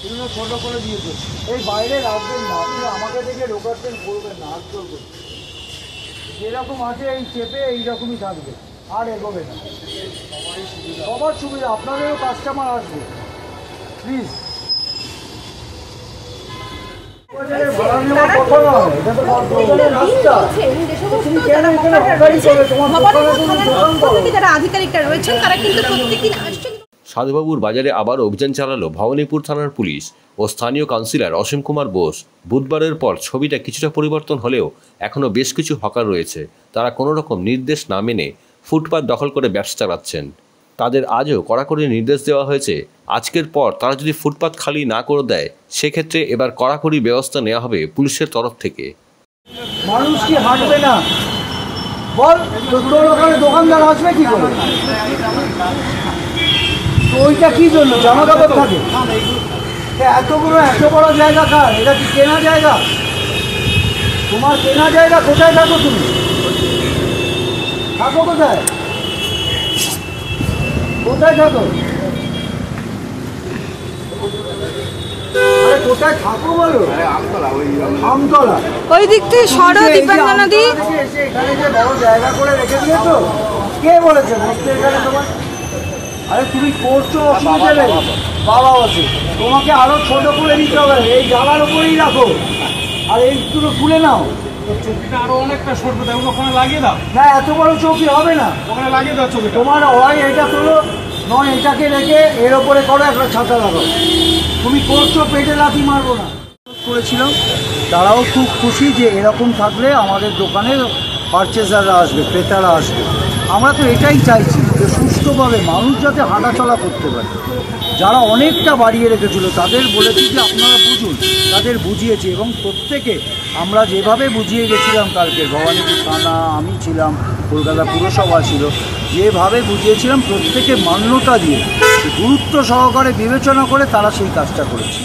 এগুলো ছোট করে দিয়েছে। এই বাইরে রাখবেন না, আপনি আমাকে দেখে লোকারটেন করবেন না, হাত জোর করবেন। যেরকম আছে এই চেপে এইরকমই থাকবে, আর এগোবে না। সবার সুবিধা, আপনাদেরও কাস্টমার আসবে, প্লিজ। সাধুবাবুর বাজারে আবার অভিযান চালালো ভবানীপুর থানার পুলিশ ও স্থানীয় কাউন্সিলর অসীম কুমার বোস। বুধবারের পর ছবিটা কিছুটা পরিবর্তন হলেও এখনও বেশ কিছু হকার রয়েছে, তারা কোনো রকম নির্দেশ না মেনে ফুটপাত দখল করে ব্যবসা চালাচ্ছেন। তাদের আজও কড়াকড়ি নির্দেশ দেওয়া হয়েছে, আজকের পর তারা যদি ফুটপাত খালি না করে দেয় সেক্ষেত্রে এবার কড়াকড়ি ব্যবস্থা নেওয়া হবে পুলিশের তরফ থেকে। মানুষ কি হাঁটবে না বল? তোর ওখানে দোকানদার আসবে কি করে? তো ওইটা কি জন্য জামা কাপড় থাকে? এত বড় জায়গা কার? এটা কি কেনা জায়গা? তোমার কেনা জায়গা? কোথায় থাকো তুমি? থাকো কোথায়? কোথায় থাকো? আরে কোথায় থাকো বলো? আমতলা। ওই দিক থেকে সরো দীপাঙ্গনা নদী। এখানে যে বড় জায়গা করে রেখে দিয়েছো, কে বলেছে বসতে এখানে তোমার? আরে তুমি করছো, অসুবিধা নেই, বাবা বসে। তোমাকে আরো ছোট করে নিতে হবে, এই জায়গার উপরেই রাখো, আর এই দুটো খুলে নাও। চৌকিটা আরো অনেকটা সরবে, ওখানে লাগিয়ে দাও। না, এত বড় চৌকি হবে না, ওখানে লাগিয়ে দাও চৌকি। তোমার হয় এটা তোলো, নয় এটাকে রেখে এর ওপরে করো, একটা ছাতা লাগাও। তুমি করছো, পেটে লাথি মারবো না। করেছিলাম, তারাও খুব খুশি যে এরকম থাকলে আমাদের দোকানে পারচেজাররা আসবে, ক্রেতারা আসবে। আমরা তো এটাই চাইছি যে সুস্থভাবে মানুষ যাতে হাঁটাচলা করতে পারে। যারা অনেকটা বাড়িয়ে রেখেছিল তাদের বলেছি যে আপনারা বুঝুন, তাদের বুঝিয়েছি, এবং প্রত্যেকে আমরা যেভাবে বুঝিয়ে গেছিলাম কালকে, ভবানীপুর থানা, আমি ছিলাম, কলকাতা পুরসভা ছিল, যেভাবে বুঝিয়েছিলাম প্রত্যেকে মান্যতা দিয়ে গুরুত্ব সহকারে বিবেচনা করে তারা সেই কাজটা করেছে।